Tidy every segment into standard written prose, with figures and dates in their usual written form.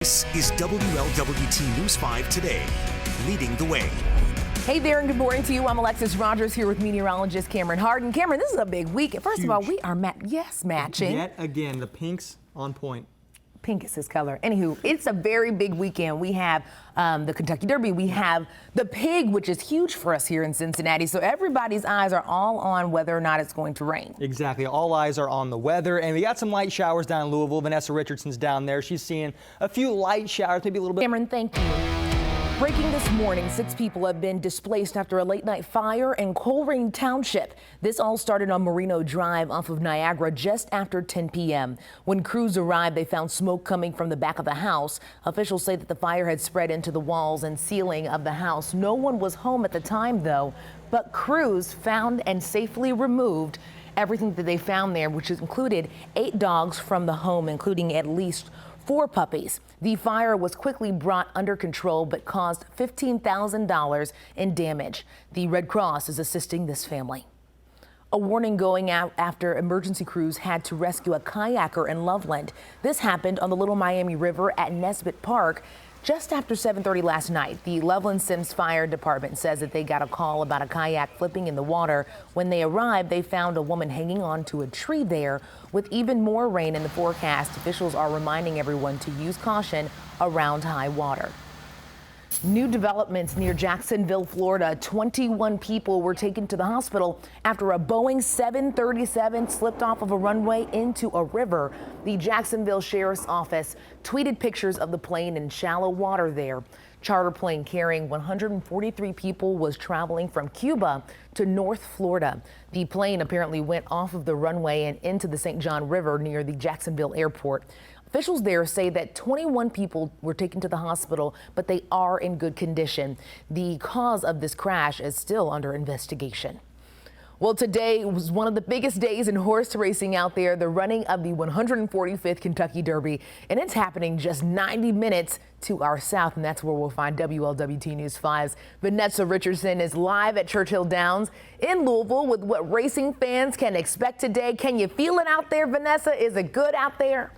This is WLWT News 5 Today, leading the way. Hey there, and good morning to you. I'm Alexis Rogers here with meteorologist Cameron Harden. Cameron, this is a big weekend. First of all, we are matching. Yet again, the pink's on point. Pink is his color. Anywho, it's a very big weekend. We have the Kentucky Derby. We have the pig, which is huge for us here in Cincinnati. So everybody's eyes are all on whether or not it's going to rain. Exactly. All eyes are on the weather. And we got some light showers down in Louisville. Vanessa Richardson's down there. She's seeing a few light showers, maybe a little bit. Cameron, thank you. Breaking this morning, 6 people have been displaced after a late-night fire in Coleraine Township. This all started on Merino Drive off of Niagara just after 10 p.m. When crews arrived, they found smoke coming from the back of the house. Officials say that the fire had spread into the walls and ceiling of the house. No one was home at the time, though, but crews found and safely removed everything that they found there, which included 8 dogs from the home, including at least 4 puppies. The fire was quickly brought under control but caused $15,000 in damage. The Red Cross is assisting this family. A warning going out after emergency crews had to rescue a kayaker in Loveland. This happened on the Little Miami River at Nesbitt Park just after 7:30 last night. The Loveland Sims Fire Department says that they got a call about a kayak flipping in the water. When they arrived, they found a woman hanging on to a tree there. With even more rain in the forecast, officials are reminding everyone to use caution around high water. New developments near Jacksonville, Florida. 21 people were taken to the hospital after a Boeing 737 slipped off of a runway into a river. The Jacksonville Sheriff's Office tweeted pictures of the plane in shallow water there. Charter plane carrying 143 people was traveling from Cuba to North Florida. The plane apparently went off of the runway and into the St. John River near the Jacksonville airport. Officials there say that 21 people were taken to the hospital, but they are in good condition. The cause of this crash is still under investigation. Well, today was one of the biggest days in horse racing out there, the running of the 145th Kentucky Derby, and it's happening just 90 minutes to our south, and that's where we'll find WLWT News 5's Vanessa Richardson is live at Churchill Downs in Louisville with what racing fans can expect today. Can you feel it out there, Vanessa? Is it good out there?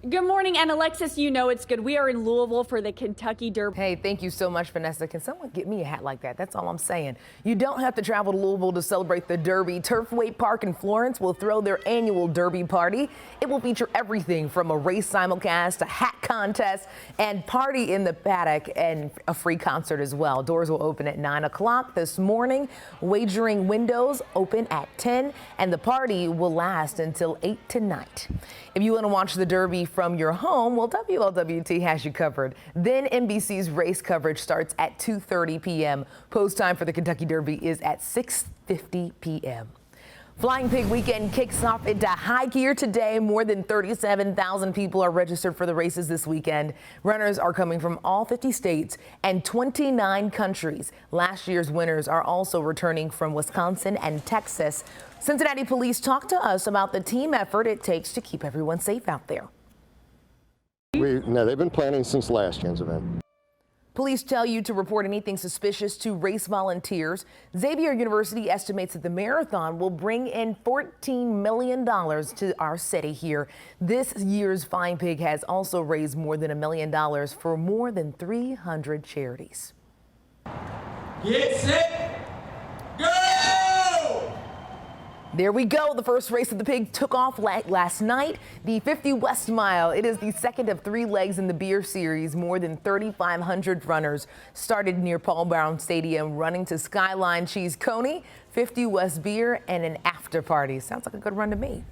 Good morning, and Alexis, you know it's good. We are in Louisville for the Kentucky Derby. Hey, thank you so much, Vanessa. Can someone get me a hat like that? That's all I'm saying. You don't have to travel to Louisville to celebrate the Derby. Turfway Park in Florence will throw their annual Derby party. It will feature everything from a race simulcast, a hat contest, and party in the paddock, and a free concert as well. Doors will open at 9 o'clock this morning. Wagering windows open at 10, and the party will last until 8 tonight. If you want to watch the Derby from your home, well, WLWT has you covered. Then NBC's race coverage starts at 2:30 p.m. Post time for the Kentucky Derby is at 6:50 p.m. Flying Pig Weekend kicks off into high gear today. More than 37,000 people are registered for the races this weekend. Runners are coming from all 50 states and 29 countries. Last year's winners are also returning from Wisconsin and Texas. Cincinnati police talked to us about the team effort it takes to keep everyone safe out there. No, they've been planning since last year's event. Police tell you to report anything suspicious to race volunteers. Xavier University estimates that the marathon will bring in $14 million to our city here. This year's Flying Pig has also raised more than $1 million for more than 300 charities. Get set, go! There we go. The first race of the pig took off last night. The 50 West Mile. It is the second of 3 legs in the beer series. More than 3,500 runners started near Paul Brown Stadium, running to Skyline Cheese Coney, 50 West Beer, and an after party. Sounds like a good run to me.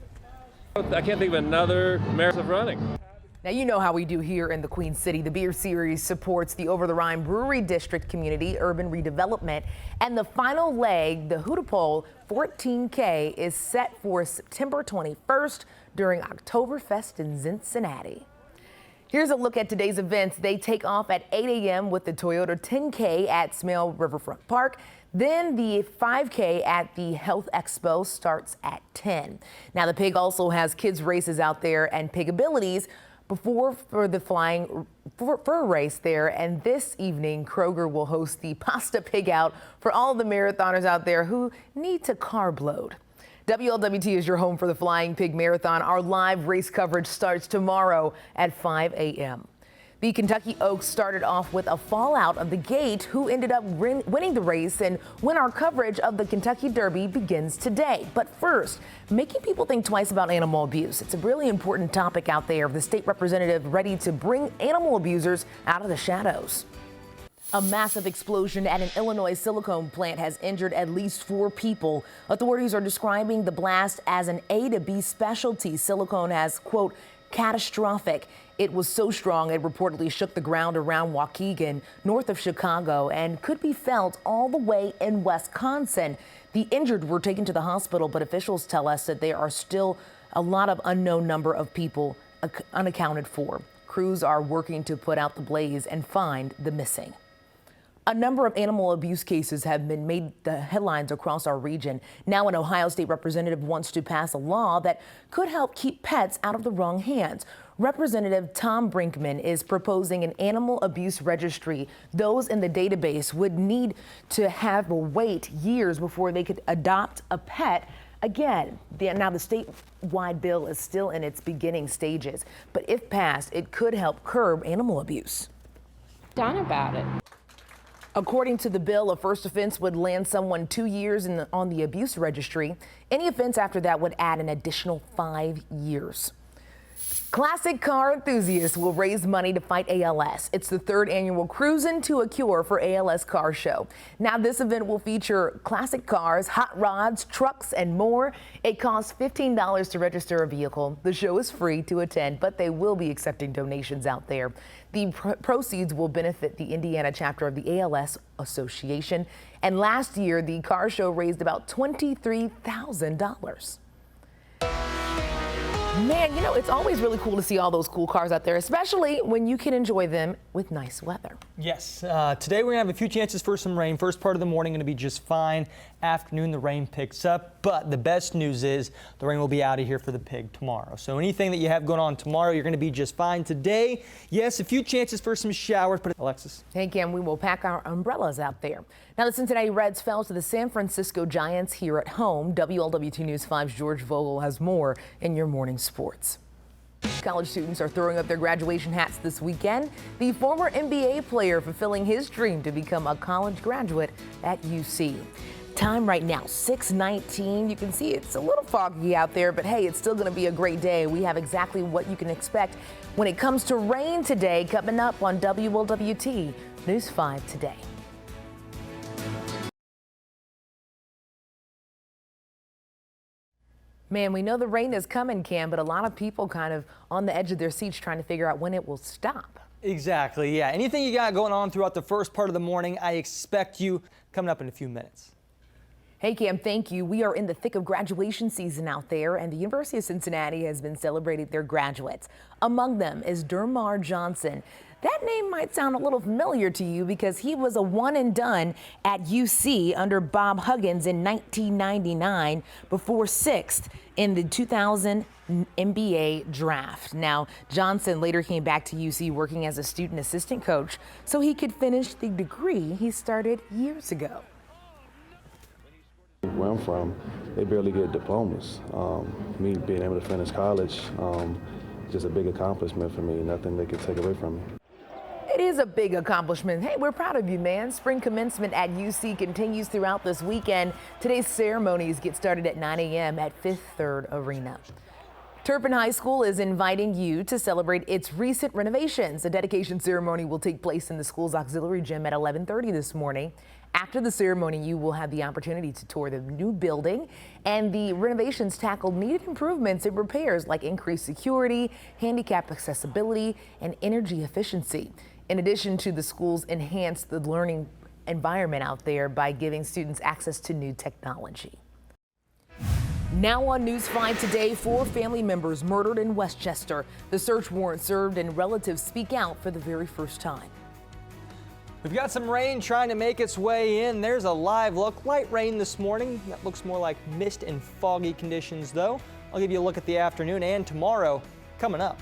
I can't think of another marathon of running. Now, you know how we do here in the Queen City. The beer series supports the Over the Rhine Brewery District community urban redevelopment. And the final leg, the Hootapole 14K, is set for September 21st during Oktoberfest in Cincinnati. Here's a look at today's events. They take off at 8 a.m. with the Toyota 10K at Smale Riverfront Park. Then the 5K at the Health Expo starts at 10. Now, the pig also has kids races out there and pig abilities before for the flying fur race there. And this evening, Kroger will host the Pasta Pig Out for all of the marathoners out there who need to carb load. WLWT is your home for the Flying Pig Marathon. Our live race coverage starts tomorrow at 5 a.m. The Kentucky Oaks started off with a fallout of the gate who ended up winning the race, and when our coverage of the Kentucky Derby begins today. But first, making people think twice about animal abuse. It's a really important topic out there. The state representative ready to bring animal abusers out of the shadows. A massive explosion at an Illinois silicone plant has injured at least 4 people. Authorities are describing the blast as an A to B specialty. Silicone has, quote, catastrophic. It was so strong it reportedly shook the ground around Waukegan, north of Chicago, and could be felt all the way in Wisconsin. The injured were taken to the hospital, but officials tell us that there are still a lot of unknown number of people unaccounted for. Crews are working to put out the blaze and find the missing. A number of animal abuse cases have been made the headlines across our region. Now an Ohio State representative wants to pass a law that could help keep pets out of the wrong hands. Representative Tom Brinkman is proposing an animal abuse registry. Those in the database would need to have to wait years before they could adopt a pet again. Now the statewide bill is still in its beginning stages, but if passed, it could help curb animal abuse. Done about it. According to the bill, a first offense would land someone 2 years on the abuse registry. Any offense after that would add an additional 5 years. Classic car enthusiasts will raise money to fight ALS. It's the 3rd annual Cruisin' to a Cure for ALS car show. Now this event will feature classic cars, hot rods, trucks, and more. It costs $15 to register a vehicle. The show is free to attend, but they will be accepting donations out there. The proceeds will benefit the Indiana chapter of the ALS Association. And last year, the car show raised about $23,000. Man, you know, it's always really cool to see all those cool cars out there, especially when you can enjoy them with nice weather. Yes, today we're going to have a few chances for some rain. First part of the morning going to be just fine. Afternoon, the rain picks up, but the best news is the rain will be out of here for the pig tomorrow. So anything that you have going on tomorrow, you're going to be just fine. Today, yes, a few chances for some showers, but Alexis. Hey, Cam, we will pack our umbrellas out there. Now, the Cincinnati Reds fell to the San Francisco Giants here at home. WLWT News 5's George Vogel has more in your morning sports. College students are throwing up their graduation hats this weekend. The former NBA player fulfilling his dream to become a college graduate at UC. Time right now, 6:19. You can see it's a little foggy out there, but hey, it's still going to be a great day. We have exactly what you can expect when it comes to rain today, coming up on WLWT News 5 today. Man, we know the rain is coming, Cam, but a lot of people kind of on the edge of their seats trying to figure out when it will stop. Exactly, yeah. Anything you got going on throughout the first part of the morning, I expect you coming up in a few minutes. Hey, Cam, thank you. We are in the thick of graduation season out there, and the University of Cincinnati has been celebrating their graduates. Among them is Dermar Johnson. That name might sound a little familiar to you because he was a one and done at UC under Bob Huggins in 1999 before 6th in the 2000 NBA draft. Now, Johnson later came back to UC working as a student assistant coach so he could finish the degree he started years ago. Where I'm from, they barely get diplomas. Me being able to finish college, just a big accomplishment for me, nothing they could take away from me. It is a big accomplishment. Hey, we're proud of you, man. Spring commencement at UC continues throughout this weekend. Today's ceremonies get started at 9 a.m. at Fifth Third Arena. Turpin High School is inviting you to celebrate its recent renovations. A dedication ceremony will take place in the school's auxiliary gym at 11:30 this morning. After the ceremony, you will have the opportunity to tour the new building, and the renovations tackle needed improvements and repairs like increased security, handicap accessibility, and energy efficiency. In addition to the schools enhance the learning environment out there by giving students access to new technology. Now on News 5 today, 4 family members murdered in Westchester. The search warrant served and relatives speak out for the very first time. We've got some rain trying to make its way in. There's a live look. Light rain this morning. That looks more like mist and foggy conditions, though. I'll give you a look at the afternoon and tomorrow coming up.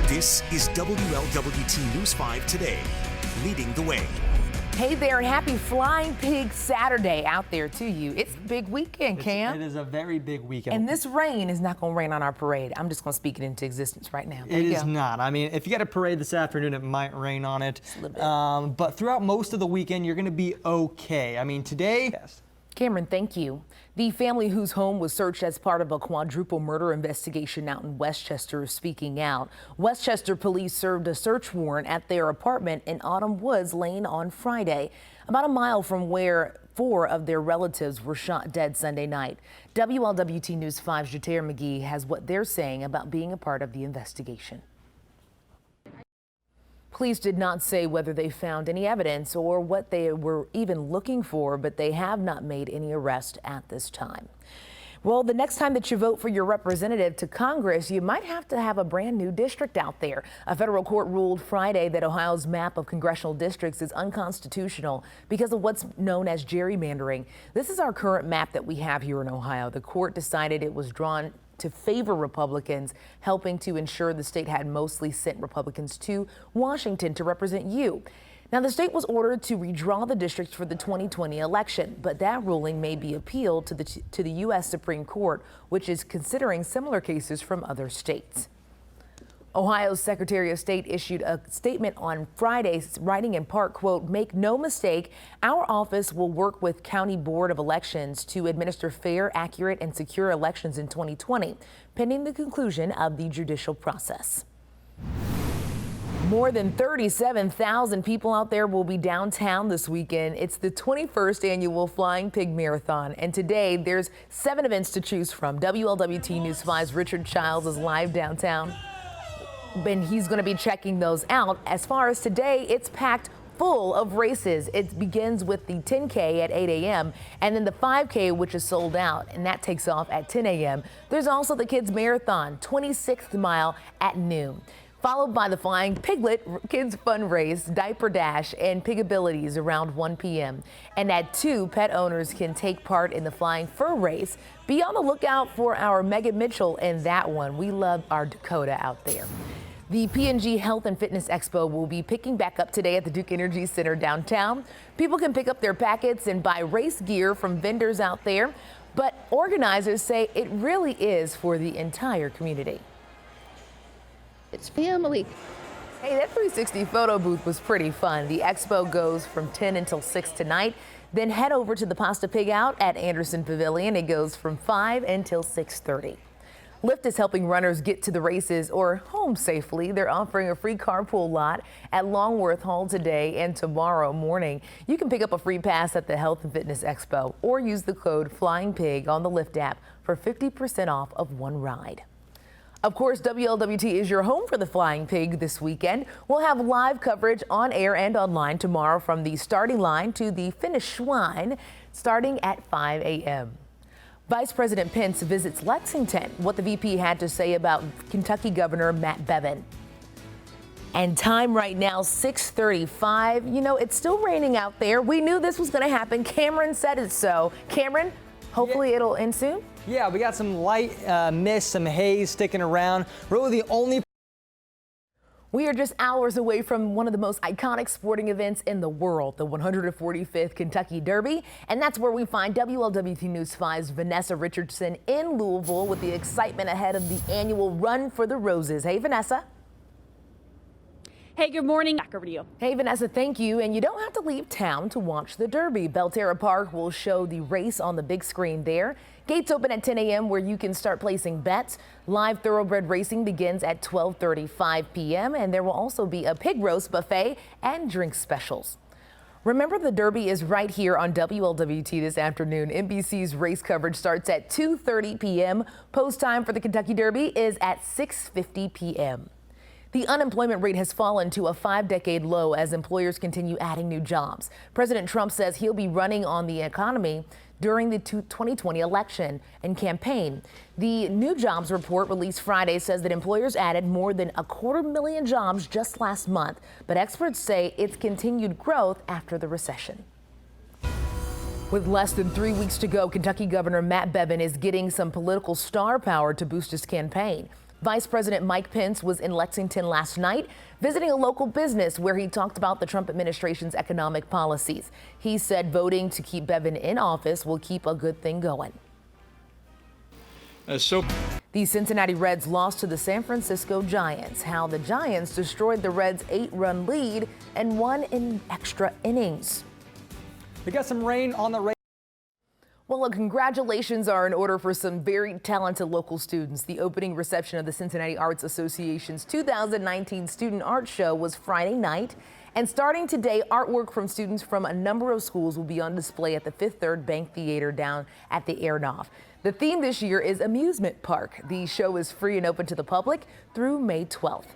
This is WLWT News 5 today, leading the way. Hey there, and happy Flying Pig Saturday out there to you. It's a big weekend, Cam. It is a very big weekend. And this rain is not going to rain on our parade. I'm just going to speak it into existence right now. It is not. I mean, if you got a parade this afternoon, it might rain on it. Just a little bit. But throughout most of the weekend, you're going to be okay. I mean, today... Yes. Cameron, thank you. The family whose home was searched as part of a quadruple murder investigation out in Westchester is speaking out. Westchester police served a search warrant at their apartment in Autumn Woods Lane on Friday, about a mile from where 4 of their relatives were shot dead Sunday night. WLWT News 5's Jatir McGee has what they're saying about being a part of the investigation. Police did not say whether they found any evidence or what they were even looking for, but they have not made any arrest at this time. Well, the next time that you vote for your representative to Congress, you might have to have a brand new district out there. A federal court ruled Friday that Ohio's map of congressional districts is unconstitutional because of what's known as gerrymandering. This is our current map that we have here in Ohio. The court decided it was drawn to favor Republicans, helping to ensure the state had mostly sent Republicans to Washington to represent you. Now, the state was ordered to redraw the districts for the 2020 election, but that ruling may be appealed to the U.S. Supreme Court, which is considering similar cases from other states. Ohio's Secretary of State issued a statement on Friday, writing in part, quote, "Make no mistake, our office will work with County Board of Elections to administer fair, accurate, and secure elections in 2020, pending the conclusion of the judicial process." More than 37,000 people out there will be downtown this weekend. It's the 21st annual Flying Pig Marathon, and today there's 7 events to choose from. WLWT News 5's Richard Childs is live downtown, and he's going to be checking those out. As far as today, it's packed full of races. It begins with the 10K at 8 a.m. and then the 5K, which is sold out, and that takes off at 10 a.m. There's also the Kids Marathon, 26th mile at noon, followed by the Flying Piglet Kids Fun Race, Diaper Dash, and Pigabilities around 1 p.m. And at 2, pet owners can take part in the Flying Fur Race. Be on the lookout for our Megan Mitchell in that one. We love our Dakota out there. The P&G Health and Fitness Expo will be picking back up today at the Duke Energy Center downtown. People can pick up their packets and buy race gear from vendors out there, but organizers say it really is for the entire community. It's family. Hey, that 360 photo booth was pretty fun. The expo goes from 10 until 6 tonight. Then head over to the Pasta Pig Out at Anderson Pavilion. It goes from 5 until 6:30. Lyft is helping runners get to the races or home safely. They're offering a free carpool lot at Longworth Hall today and tomorrow morning. You can pick up a free pass at the Health and Fitness Expo or use the code FLYINGPIG on the Lyft app for 50% off of one ride. Of course, WLWT is your home for the Flying Pig this weekend. We'll have live coverage on air and online tomorrow from the starting line to the finish line, starting at 5 a.m. Vice President Pence visits Lexington. What the VP had to say about Kentucky Governor Matt Bevin. And time right now, 6:35. You know, it's still raining out there. We knew this was going to happen. Cameron said it so. Cameron, hopefully it'll end soon. Yeah, we got some light mist, some haze sticking around. Really the only... We are just hours away from one of the most iconic sporting events in the world, the 145th Kentucky Derby. And that's where we find WLWT News 5's Vanessa Richardson in Louisville with the excitement ahead of the annual Run for the Roses. Hey, Vanessa. Hey, good morning. Back over to you. Hey, Vanessa, thank you. And you don't have to leave town to watch the Derby. Belterra Park will show the race on the big screen there. Gates open at 10 a.m. where you can start placing bets. Live thoroughbred racing begins at 12:35 p.m. and there will also be a pig roast buffet and drink specials. Remember, the Derby is right here on WLWT this afternoon. NBC's race coverage starts at 2:30 p.m. Post time for the Kentucky Derby is at 6:50 p.m. The unemployment rate has fallen to a 5-decade low as employers continue adding new jobs. President Trump says he'll be running on the economy during the 2020 election and campaign. The new jobs report released Friday says that employers added more than 250,000 jobs just last month, but experts say it's continued growth after the recession. With less than 3 weeks to go, Kentucky Governor Matt Bevin is getting some political star power to boost his campaign. Vice President Mike Pence was in Lexington last night, visiting a local business where he talked about the Trump administration's economic policies. He said voting to keep Bevin in office will keep a good thing going. The Cincinnati Reds lost to the San Francisco Giants. How the Giants destroyed the Reds' 8-run lead and won in extra innings. We got some rain on the Well, congratulations are in order for some very talented local students. The opening reception of the Cincinnati Arts Association's 2019 Student Art Show was Friday night. And starting today, artwork from students from a number of schools will be on display at the Fifth Third Bank Theater down at the Airnoff. The theme this year is Amusement Park. The show is free and open to the public through May 12th.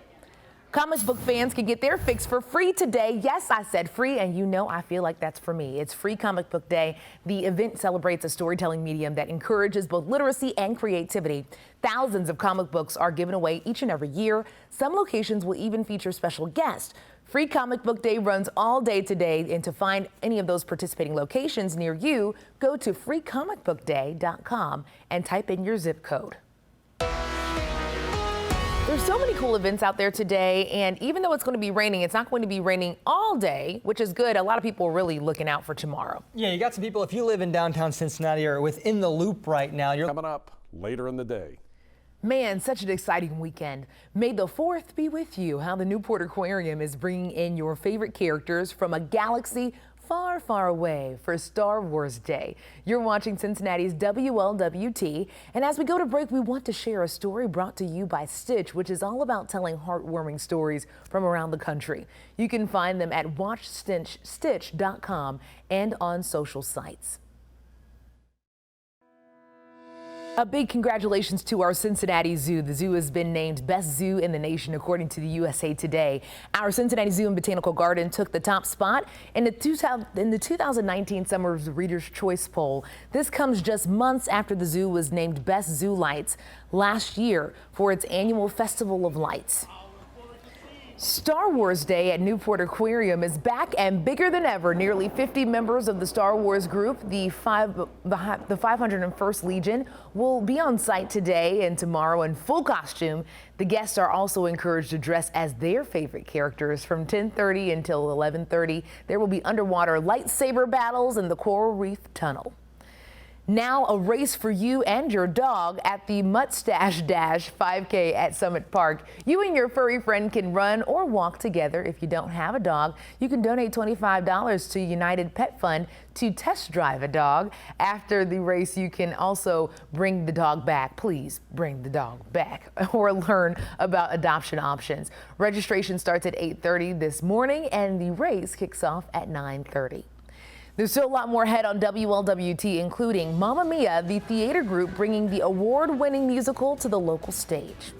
Comic book fans can get their fix for free today. Yes, I said free, and you know I feel like that's for me. It's Free Comic Book Day. The event celebrates a storytelling medium that encourages both literacy and creativity. Thousands of comic books are given away each and every year. Some locations will even feature special guests. Free Comic Book Day runs all day today, and to find any of those participating locations near you, go to freecomicbookday.com and type in your zip code. There's so many cool events out there today, and even though it's going to be raining, it's not going to be raining all day, which is good. A lot of people are really looking out for tomorrow. Yeah, you got some people, if you live in downtown Cincinnati or within the loop right now, you're coming up later in the day. Man, such an exciting weekend. May the 4th be with you. How the Newport Aquarium is bringing in your favorite characters from a galaxy far, far away for Star Wars Day. You're watching Cincinnati's WLWT, and as we go to break, we want to share a story brought to you by Stitch, which is all about telling heartwarming stories from around the country. You can find them at watchstitch.com and on social sites. A big congratulations to our Cincinnati Zoo. The zoo has been named Best Zoo in the Nation according to the USA Today. Our Cincinnati Zoo and Botanical Garden took the top spot in the 2019 Summer's Reader's Choice Poll. This comes just months after the zoo was named Best Zoo Lights last year for its annual Festival of Lights. Star Wars Day at Newport Aquarium is back and bigger than ever. Nearly 50 members of the Star Wars group, the 501st Legion, will be on site today and tomorrow in full costume. The guests are also encouraged to dress as their favorite characters. From 10:30 until 11:30, there will be underwater lightsaber battles in the Coral Reef Tunnel. Now a race for you and your dog at the Mustache Dash 5K at Summit Park. You and your furry friend can run or walk together. If you don't have a dog, you can donate $25 to United Pet Fund to test drive a dog. After the race, you can also bring the dog back. Please bring the dog back or learn about adoption options. Registration starts at 8:30 this morning and the race kicks off at 9:30. There's still a lot more ahead on WLWT, including Mamma Mia, the theater group bringing the award-winning musical to the local stage.